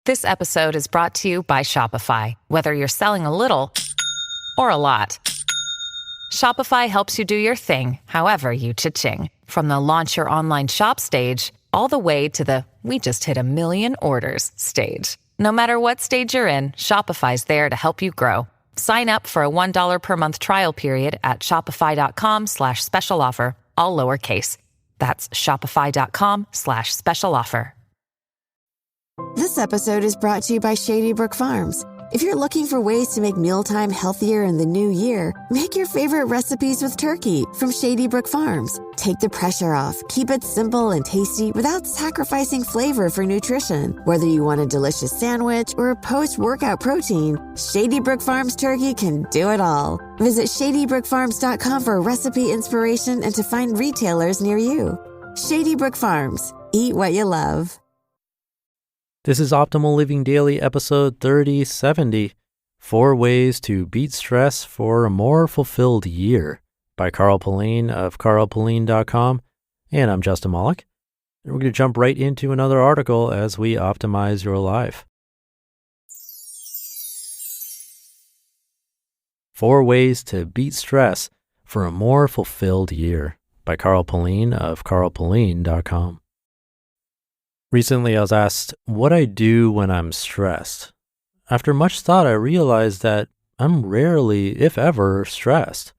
This episode is brought to you by Shopify. Whether you're selling a little or a lot, Shopify helps you do your thing, however you cha-ching. From the launch your online shop stage, all the way to the we just hit 1 million orders stage. No matter what stage you're in, Shopify's there to help you grow. Sign up for a $1 per month trial period at shopify.com/special offer, all lowercase. That's shopify.com/special offer. This episode is brought to you by Shady Brook Farms. If you're looking for ways to make mealtime healthier in the new year, make your favorite recipes with turkey from Shady Brook Farms. Take the pressure off, keep it simple and tasty without sacrificing flavor for nutrition. Whether you want a delicious sandwich or a post-workout protein, Shady Brook Farms turkey can do it all. Visit shadybrookfarms.com for recipe inspiration and to find retailers near you. Shady Brook Farms. Eat what you love. This is Optimal Living Daily, episode 3070, 4 Ways to Beat Stress for a More Fulfilled Year by Pullein of Pullein.com. And I'm Justin Malik. And we're going to jump right into another article as we optimize your life. 4 Ways to Beat Stress for a More Fulfilled Year by Pullein of Pullein.com. Recently, I was asked what I do when I'm stressed. After much thought, I realized that I'm rarely, if ever, stressed.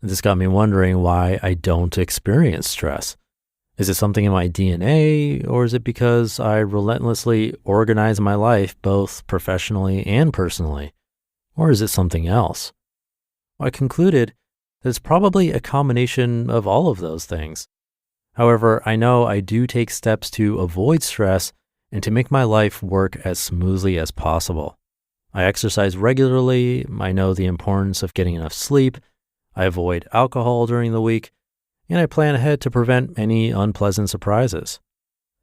This got me wondering why I don't experience stress. Is it something in my DNA, or is it because I relentlessly organize my life both professionally and personally? Or is it something else? Well, I concluded that it's probably a combination of all of those things. However, I know I do take steps to avoid stress and to make my life work as smoothly as possible. I exercise regularly, I know the importance of getting enough sleep, I avoid alcohol during the week, and I plan ahead to prevent any unpleasant surprises.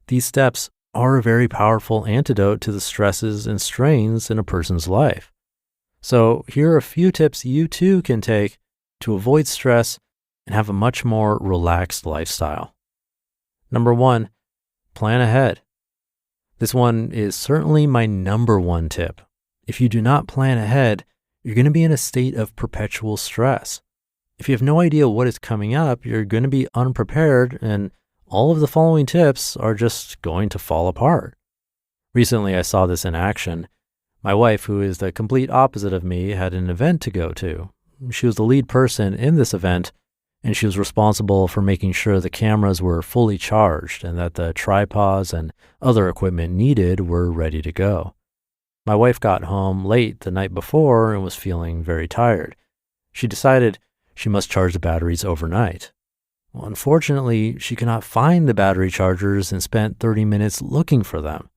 These steps are a very powerful antidote to the stresses and strains in a person's life. So here are a few tips you too can take to avoid stress and have a much more relaxed lifestyle. Number 1, plan ahead. This one is certainly my number 1 tip. If you do not plan ahead, you're going to be in a state of perpetual stress. If you have no idea what is coming up, you're going to be unprepared, and all of the following tips are just going to fall apart. Recently, I saw this in action. My wife, who is the complete opposite of me, had an event to go to. She was the lead person in this event, and she was responsible for making sure the cameras were fully charged and that the tripods and other equipment needed were ready to go. My wife got home late the night before and was feeling very tired. She decided she must charge the batteries overnight. Well, unfortunately, she could not find the battery chargers and spent 30 minutes looking for them.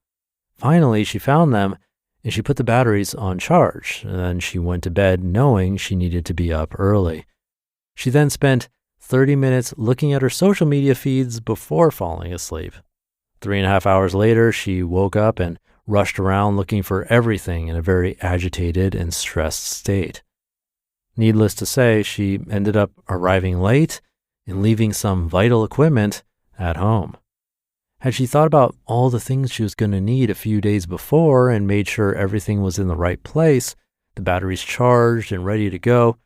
Finally, she found them and she put the batteries on charge, and then she went to bed knowing she needed to be up early. She then spent 30 minutes looking at her social media feeds before falling asleep. 3.5 hours later, she woke up and rushed around looking for everything in a very agitated and stressed state. Needless to say, she ended up arriving late and leaving some vital equipment at home. Had she thought about all the things she was going to need a few days before and made sure everything was in the right place, the batteries charged and ready to go,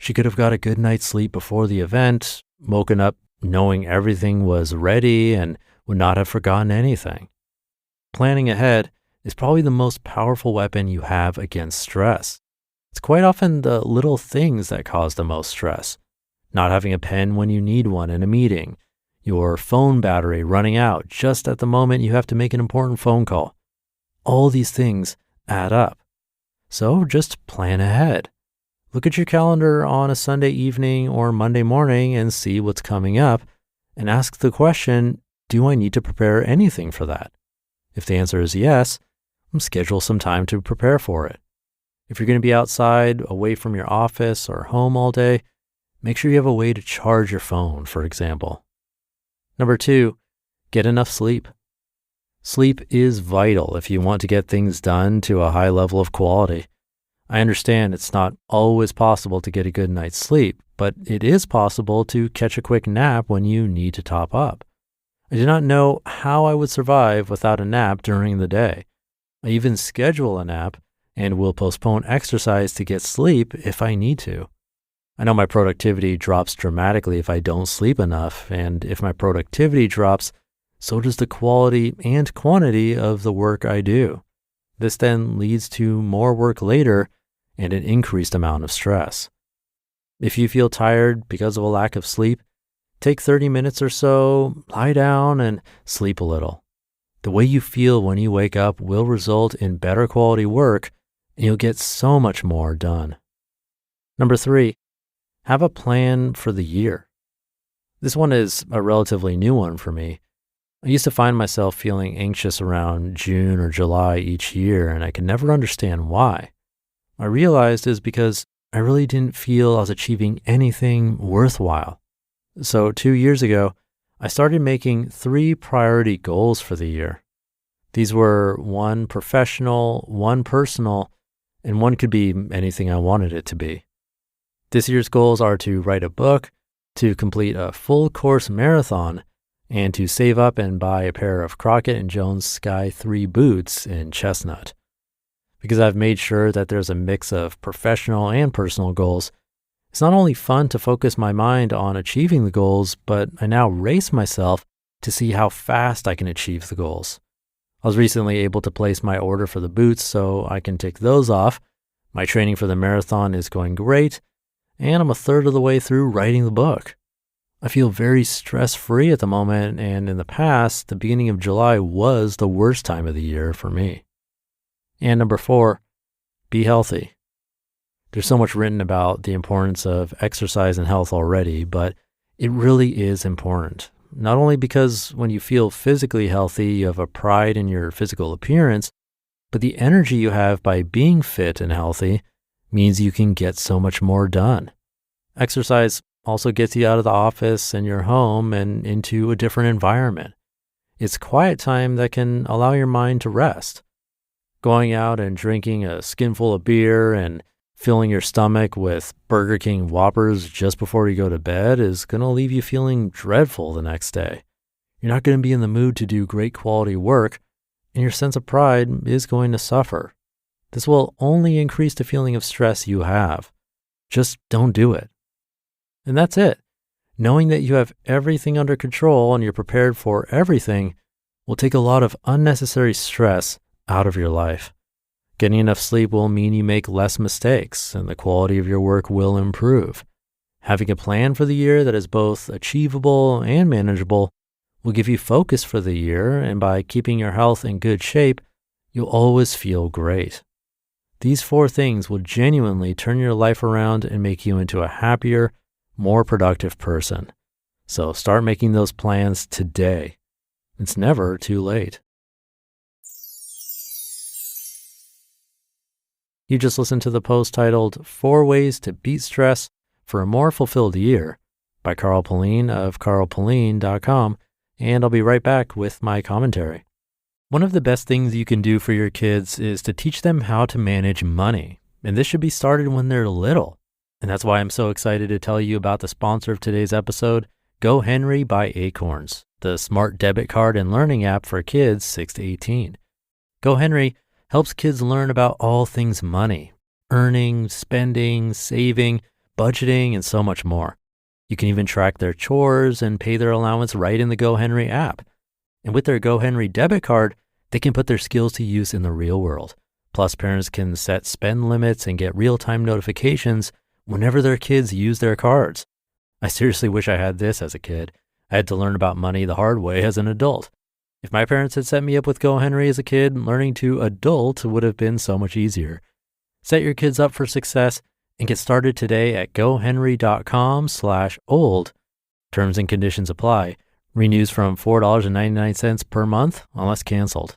she could have got a good night's sleep before the event, woken up knowing everything was ready, and would not have forgotten anything. Planning ahead is probably the most powerful weapon you have against stress. It's quite often the little things that cause the most stress. Not having a pen when you need one in a meeting, your phone battery running out just at the moment you have to make an important phone call. All these things add up. So just plan ahead. Look at your calendar on a Sunday evening or Monday morning and see what's coming up, and ask the question, do I need to prepare anything for that? If the answer is yes, schedule some time to prepare for it. If you're going to be outside, away from your office or home all day, make sure you have a way to charge your phone, for example. Number 2, get enough sleep. Sleep is vital if you want to get things done to a high level of quality. I understand it's not always possible to get a good night's sleep, but it is possible to catch a quick nap when you need to top up. I did not know how I would survive without a nap during the day. I even schedule a nap and will postpone exercise to get sleep if I need to. I know my productivity drops dramatically if I don't sleep enough, and if my productivity drops, so does the quality and quantity of the work I do. This then leads to more work later and an increased amount of stress. If you feel tired because of a lack of sleep, take 30 minutes or so, lie down, and sleep a little. The way you feel when you wake up will result in better quality work, and you'll get so much more done. Number 3, have a plan for the year. This one is a relatively new one for me. I used to find myself feeling anxious around June or July each year, and I could never understand why. I realized it's because I really didn't feel I was achieving anything worthwhile. So 2 years ago, I started making 3 priority goals for the year. These were 1 professional, 1 personal, and 1 could be anything I wanted it to be. This year's goals are to write a book, to complete a full course marathon, and to save up and buy a pair of Crockett & Jones Sky 3 boots in chestnut. Because I've made sure that there's a mix of professional and personal goals, it's not only fun to focus my mind on achieving the goals, but I now race myself to see how fast I can achieve the goals. I was recently able to place my order for the boots so I can tick those off. My training for the marathon is going great, and I'm a third of the way through writing the book. I feel very stress-free at the moment, and in the past, the beginning of July was the worst time of the year for me. And number 4, be healthy. There's so much written about the importance of exercise and health already, but it really is important. Not only because when you feel physically healthy, you have a pride in your physical appearance, but the energy you have by being fit and healthy means you can get so much more done. Exercise also gets you out of the office and your home and into a different environment. It's quiet time that can allow your mind to rest. Going out and drinking a skinful of beer and filling your stomach with Burger King Whoppers just before you go to bed is going to leave you feeling dreadful the next day. You're not going to be in the mood to do great quality work, and your sense of pride is going to suffer. This will only increase the feeling of stress you have. Just don't do it. And that's it. Knowing that you have everything under control and you're prepared for everything will take a lot of unnecessary stress out of your life. Getting enough sleep will mean you make less mistakes and the quality of your work will improve. Having a plan for the year that is both achievable and manageable will give you focus for the year, and by keeping your health in good shape, you'll always feel great. These 4 things will genuinely turn your life around and make you into a happier, more productive person. So start making those plans today. It's never too late. You just listened to the post titled 4 Ways to Beat Stress for a More Fulfilled Year by Carl Pullein of carlpullein.com, and I'll be right back with my commentary. One of the best things you can do for your kids is to teach them how to manage money, and this should be started when they're little. And that's why I'm so excited to tell you about the sponsor of today's episode, GoHenry by Acorns, the smart debit card and learning app for kids 6 to 18. GoHenry helps kids learn about all things money, earning, spending, saving, budgeting, and so much more. You can even track their chores and pay their allowance right in the GoHenry app. And with their GoHenry debit card, they can put their skills to use in the real world. Plus, parents can set spend limits and get real-time notifications whenever their kids use their cards. I seriously wish I had this as a kid. I had to learn about money the hard way as an adult. If my parents had set me up with GoHenry as a kid, learning to adult would have been so much easier. Set your kids up for success and get started today at gohenry.com/old. Terms and conditions apply. Renews from $4.99 per month unless canceled.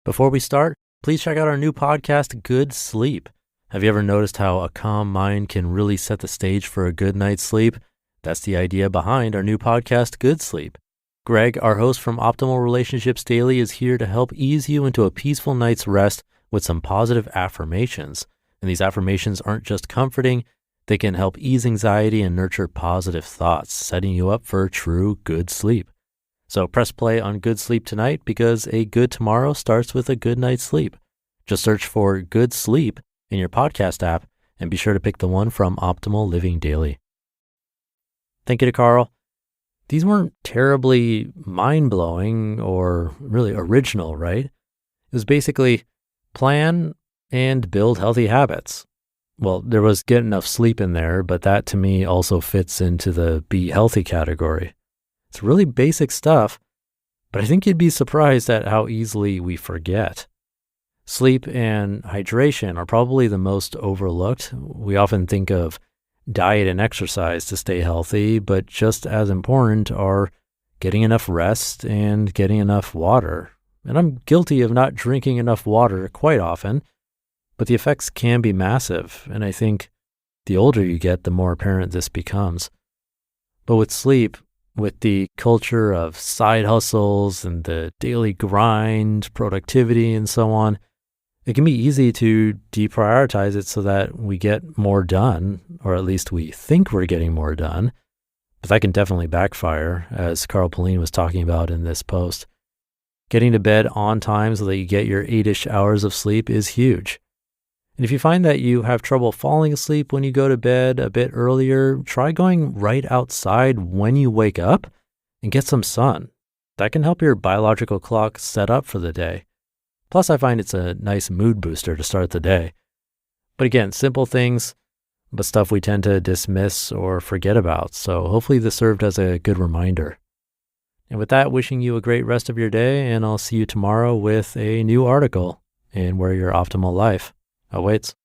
Before we start, please check out our new podcast, Good Sleep. Have you ever noticed how a calm mind can really set the stage for a good night's sleep? That's the idea behind our new podcast, Good Sleep. Greg, our host from Optimal Relationships Daily, is here to help ease you into a peaceful night's rest with some positive affirmations. And these affirmations aren't just comforting, they can help ease anxiety and nurture positive thoughts, setting you up for true good sleep. So press play on good sleep tonight because a good tomorrow starts with a good night's sleep. Just search for Good Sleep in your podcast app and be sure to pick the one from Optimal Living Daily. Thank you to Carl. These weren't terribly mind-blowing or really original, right? It was basically plan and build healthy habits. Well, there was get enough sleep in there, but that to me also fits into the be healthy category. It's really basic stuff, but I think you'd be surprised at how easily we forget. Sleep and hydration are probably the most overlooked. We often think of diet and exercise to stay healthy, but just as important are getting enough rest and getting enough water. And I'm guilty of not drinking enough water quite often, but the effects can be massive. And I think the older you get, the more apparent this becomes. But with sleep, with the culture of side hustles and the daily grind, productivity, and so on, it can be easy to deprioritize it so that we get more done, or at least we think we're getting more done. But that can definitely backfire, as Carl Pullein was talking about in this post. Getting to bed on time so that you get your 8-ish hours of sleep is huge. And if you find that you have trouble falling asleep when you go to bed a bit earlier, try going right outside when you wake up and get some sun. That can help your biological clock set up for the day. Plus, I find it's a nice mood booster to start the day. But again, simple things, but stuff we tend to dismiss or forget about. So hopefully this served as a good reminder. And with that, wishing you a great rest of your day, and I'll see you tomorrow with a new article in Where Your Optimal Life awaits.